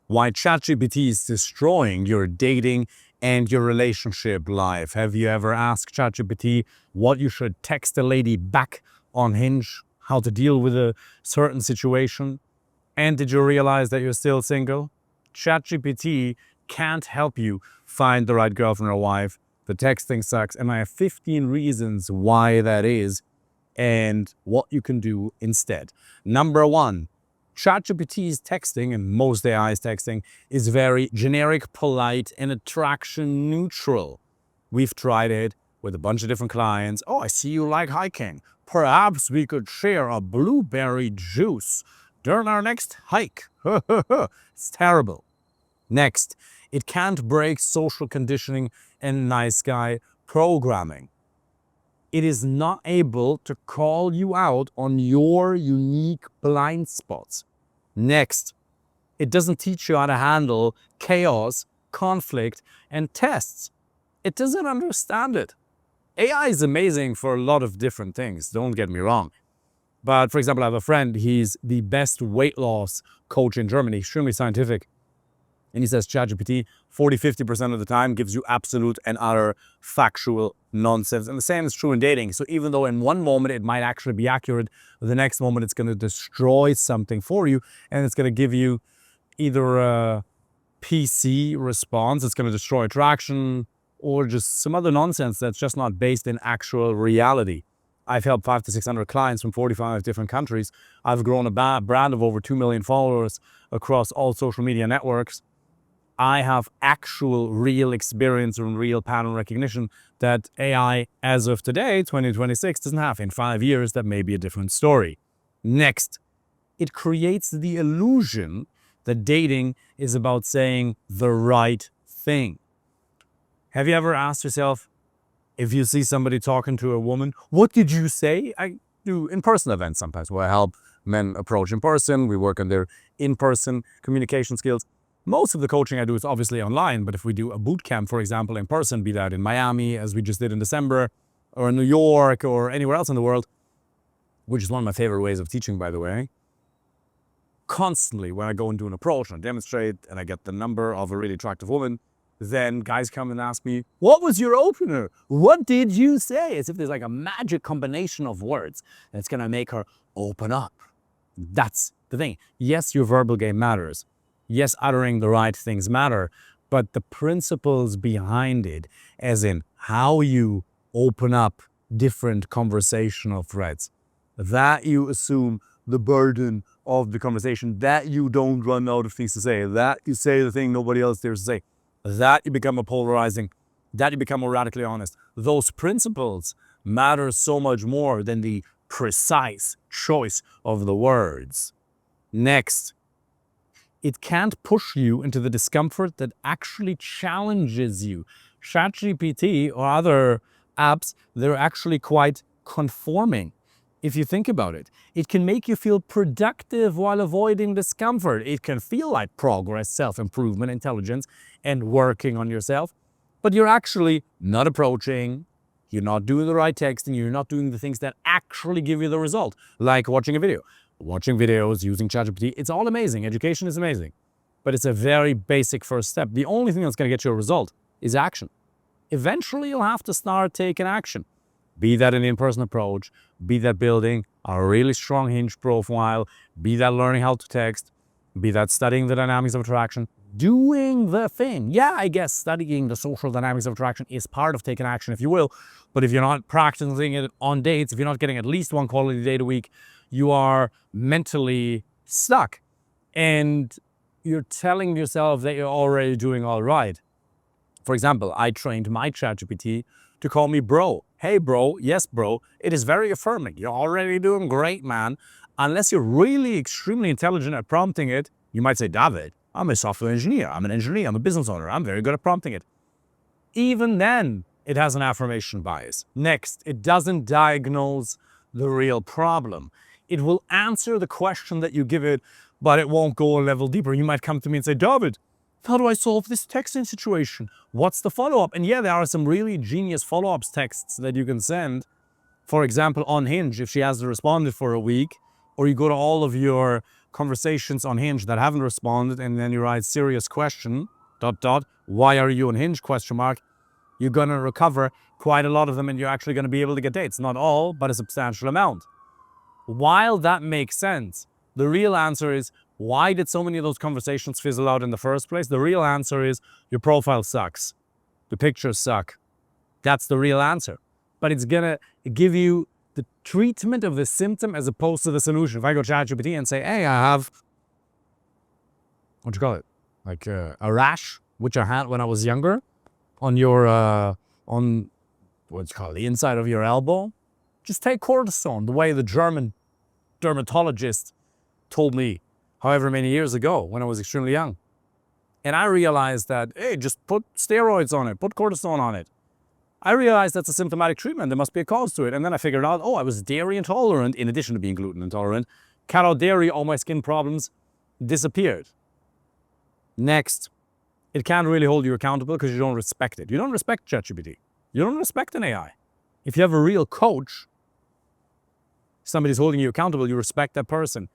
Why ChatGPT is destroying your dating and your relationship life. Have you ever asked ChatGPT what you should text a lady back on Hinge, how to deal with a certain situation? And did you realize that you're still single? ChatGPT can't help you find the right girlfriend or wife. The texting sucks, and I have 15 reasons why that is and what you can do instead. Number one, ChatGPT's texting, and most AI's texting, is very generic, polite, and attraction neutral. We've tried it with a bunch of different clients. Oh, I see you like hiking. Perhaps we could share a blueberry juice during our next hike. It's terrible. Next, it can't break social conditioning and nice guy programming. It is not able to call you out on your unique blind spots. Next, it doesn't teach you how to handle chaos, conflict, and tests. It doesn't understand it. AI is amazing for a lot of different things, don't get me wrong. But for example, I have a friend, he's the best weight loss coach in Germany, extremely scientific. And he says ChatGPT 40-50% of the time gives you absolute and utter factual nonsense. And the same is true in dating. So even though in one moment it might actually be accurate, the next moment it's going to destroy something for you. And it's going to give you either a PC response, it's going to destroy attraction, or just some other nonsense that's just not based in actual reality. I've helped 500 to 600 clients from 45 different countries. I've grown a brand of over 2 million followers across all social media networks. I have actual real experience and real pattern recognition that AI, as of today, 2026, doesn't have. In 5 years, that may be a different story. Next, it creates the illusion that dating is about saying the right thing. Have you ever asked yourself, if you see somebody talking to a woman, what did you say? I do in-person events sometimes where I help men approach in person. We work on their in-person communication skills. Most of the coaching I do is obviously online, but if we do a boot camp, for example, in person, be that in Miami, as we just did in December, or in New York, or anywhere else in the world, which is one of my favorite ways of teaching, by the way, constantly when I go and do an approach and I demonstrate and I get the number of a really attractive woman, then guys come and ask me, what was your opener? What did you say? As if there's like a magic combination of words that's going to make her open up. That's the thing. Yes, your verbal game matters. Yes, uttering the right things matter, but the principles behind it, as in how you open up different conversational threads, that you assume the burden of the conversation, that you don't run out of things to say, that you say the thing nobody else dares to say, that you become a polarizing, that you become more radically honest. Those principles matter so much more than the precise choice of the words. Next, it can't push you into the discomfort that actually challenges you. ChatGPT or other apps, they're actually quite conforming. If you think about it, it can make you feel productive while avoiding discomfort. It can feel like progress, self-improvement, intelligence, and working on yourself, but you're actually not approaching, you're not doing the right texting, you're not doing the things that actually give you the result, like watching a video. Watching videos, using ChatGPT, it's all amazing. Education is amazing, but it's a very basic first step. The only thing that's going to get you a result is action. Eventually, you'll have to start taking action. Be that an in-person approach, be that building a really strong Hinge profile, be that learning how to text, be that studying the dynamics of attraction, doing the thing. Yeah, I guess studying the social dynamics of attraction is part of taking action, if you will, but if you're not practicing it on dates, if you're not getting at least one quality date a week, you are mentally stuck. And you're telling yourself that you're already doing all right. For example, I trained my ChatGPT to call me bro. Hey bro, yes bro. It is very affirming. You're already doing great, man. Unless you're really extremely intelligent at prompting it, you might say, David, I'm a software engineer. I'm an engineer. I'm a business owner. I'm very good at prompting it. Even then, it has an affirmation bias. Next, it doesn't diagnose the real problem. It will answer the question that you give it, but it won't go a level deeper. You might come to me and say, David, how do I solve this texting situation? What's the follow-up? And yeah, there are some really genius follow-ups texts that you can send. For example, on Hinge, if she hasn't responded for a week, or you go to all of your conversations on Hinge that haven't responded, and then you write serious question, ... why are you on Hinge, ? You're going to recover quite a lot of them, and you're actually going to be able to get dates. Not all, but a substantial amount. While that makes sense, the real answer is, why did so many of those conversations fizzle out in the first place? The real answer is, your profile sucks. The pictures suck. That's the real answer. But it's going to give you the treatment of the symptom as opposed to the solution. If I go to ChatGPT and say, hey, I have, what do you call it? Like a rash, which I had when I was younger, on your, on what's called the inside of your elbow. Just take cortisone, the way the German dermatologist told me however many years ago when I was extremely young. And I realized that, hey, just put steroids on it, put cortisone on it. I realized that's a symptomatic treatment. There must be a cause to it. And then I figured out, oh, I was dairy intolerant in addition to being gluten intolerant. Cut out dairy, all my skin problems disappeared. Next, it can't really hold you accountable because you don't respect it. You don't respect ChatGPT. You don't respect an AI. If you have a real coach, somebody's holding you accountable, you respect that person.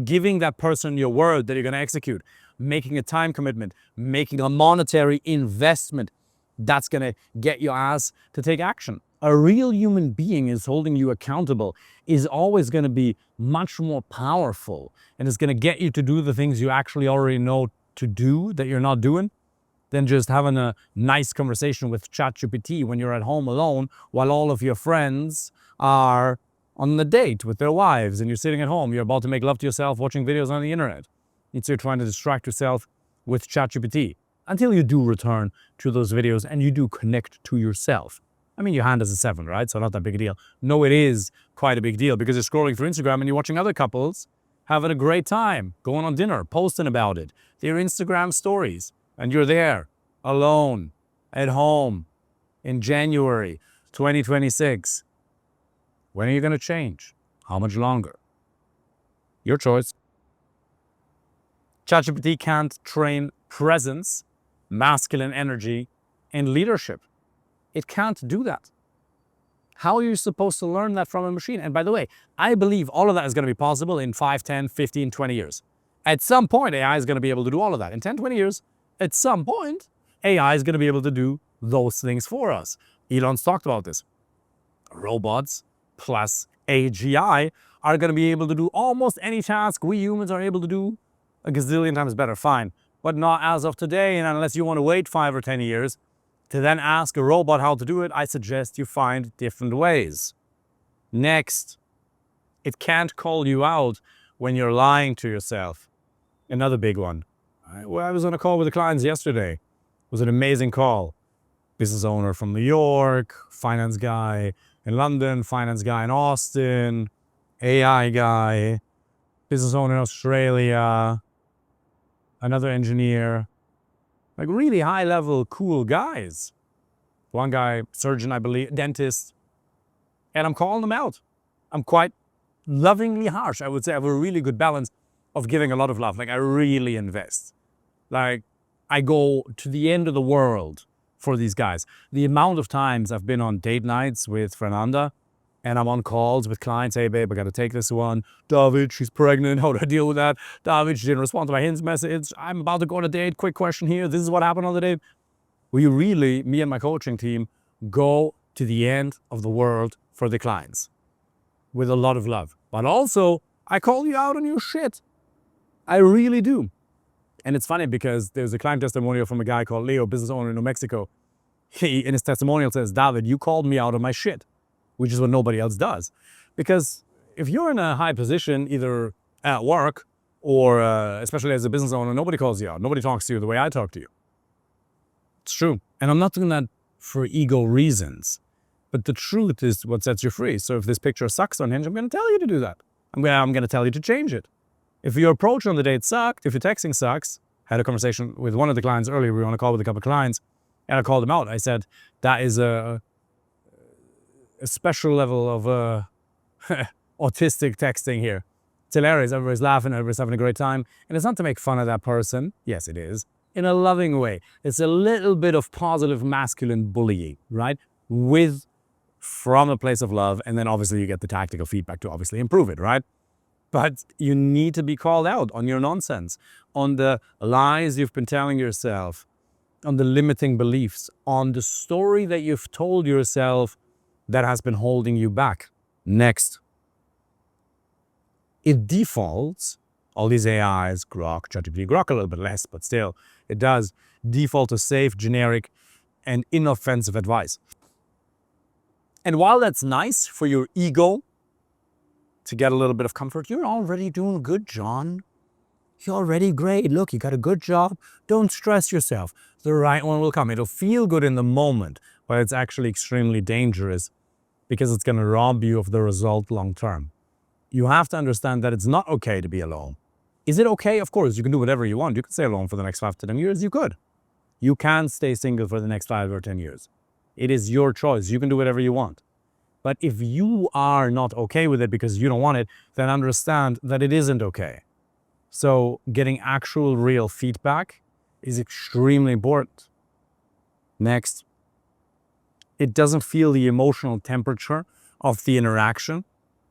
Giving that person your word that you're going to execute, making a time commitment, making a monetary investment, that's going to get your ass to take action. A real human being is holding you accountable, is always going to be much more powerful, and is going to get you to do the things you actually already know to do that you're not doing, than just having a nice conversation with ChatGPT when you're at home alone while all of your friends are on the date with their wives and you're sitting at home. You're about to make love to yourself watching videos on the internet. And so you're trying to distract yourself with ChatGPT until you do return to those videos and you do connect to yourself. I mean, your hand is a 7, right? So not that big a deal. No, it is quite a big deal because you're scrolling through Instagram and you're watching other couples having a great time, going on dinner, posting about it, their Instagram stories. And you're there, alone, at home, in January 2026. When are you going to change? How much longer? Your choice. ChatGPT can't train presence, masculine energy, and leadership. It can't do that. How are you supposed to learn that from a machine? And by the way, I believe all of that is going to be possible in 5, 10, 15, 20 years. At some point, AI is going to be able to do all of that. In 10, 20 years, at some point, AI is going to be able to do those things for us. Elon's talked about this. Robots plus AGI are going to be able to do almost any task we humans are able to do a gazillion times better, fine. But not as of today, and unless you want to wait 5 or 10 years to then ask a robot how to do it, I suggest you find different ways. Next, it can't call you out when you're lying to yourself. Another big one. I was on a call with the clients yesterday. It was an amazing call. Business owner from New York, finance guy in London, finance guy in Austin, AI guy, business owner in Australia, another engineer. Like really high level, cool guys. One guy, surgeon, I believe, dentist. And I'm calling them out. I'm quite lovingly harsh. I would say I have a really good balance of giving a lot of love. Like I really invest. Like I go to the end of the world for these guys. The amount of times I've been on date nights with Fernanda and I'm on calls with clients. Hey babe, I got to take this one. David, she's pregnant. How do I deal with that? David, she didn't respond to my hints message. I'm about to go on a date. Quick question here. This is what happened on the date. We really, me and my coaching team, go to the end of the world for the clients with a lot of love. But also, I call you out on your shit. I really do. And it's funny because there's a client testimonial from a guy called Leo, business owner in New Mexico. He, in his testimonial, says, David, you called me out on my shit, which is what nobody else does. Because if you're in a high position, either at work or especially as a business owner, nobody calls you out. Nobody talks to you the way I talk to you. It's true. And I'm not doing that for ego reasons. But the truth is what sets you free. So if this picture sucks on Hinge, I'm going to tell you to do that. I'm going to tell you to change it. If your approach on the date sucked, if your texting sucks, I had a conversation with one of the clients earlier. We were on a call with a couple of clients, and I called them out. I said, that is a special level of autistic texting here. It's hilarious. Everybody's laughing. Everybody's having a great time. And it's not to make fun of that person. Yes, it is. In a loving way. It's a little bit of positive masculine bullying, right? From a place of love. And then obviously you get the tactical feedback to obviously improve it, right? But you need to be called out on your nonsense, on the lies you've been telling yourself, on the limiting beliefs, on the story that you've told yourself that has been holding you back. Next, it defaults, all these AIs, Grok, ChatGPT, Grok a little bit less, but still, it does default to safe, generic, and inoffensive advice. And while that's nice for your ego to get a little bit of comfort, you're already doing good, John. You're already great. Look, you got a good job. Don't stress yourself. The right one will come. It'll feel good in the moment, but it's actually extremely dangerous because it's going to rob you of the result long term. You have to understand that it's not okay to be alone. Is it okay? Of course, you can do whatever you want. You can stay alone for the next 5 to 10 years. You could. You can stay single for the next 5 or 10 years. It is your choice. You can do whatever you want. But if you are not okay with it because you don't want it, then understand that it isn't okay. So getting actual real feedback is extremely important. Next, it doesn't feel the emotional temperature of the interaction.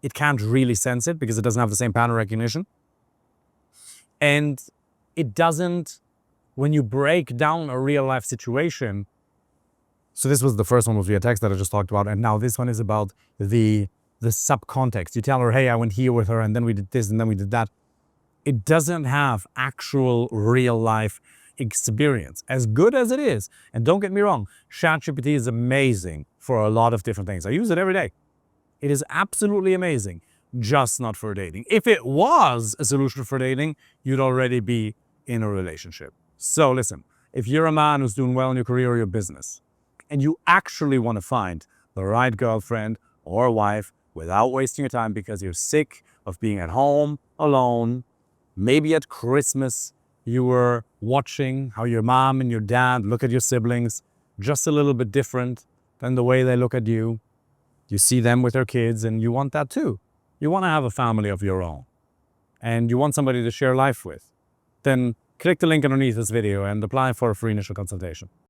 It can't really sense it because it doesn't have the same pattern recognition. And it doesn't, when you break down a real life situation, so this was the first one with via text that I just talked about, and now this one is about the subcontext. You tell her, hey, I went here with her, and then we did this, and then we did that. It doesn't have actual real life experience, as good as it is. And don't get me wrong, ChatGPT is amazing for a lot of different things. I use it every day. It is absolutely amazing, just not for dating. If it was a solution for dating, you'd already be in a relationship. So listen, if you're a man who's doing well in your career or your business, and you actually want to find the right girlfriend or wife without wasting your time because you're sick of being at home alone, maybe at Christmas you were watching how your mom and your dad look at your siblings just a little bit different than the way they look at you. You see them with their kids and you want that too. You want to have a family of your own and you want somebody to share life with. Then click the link underneath this video and apply for a free initial consultation.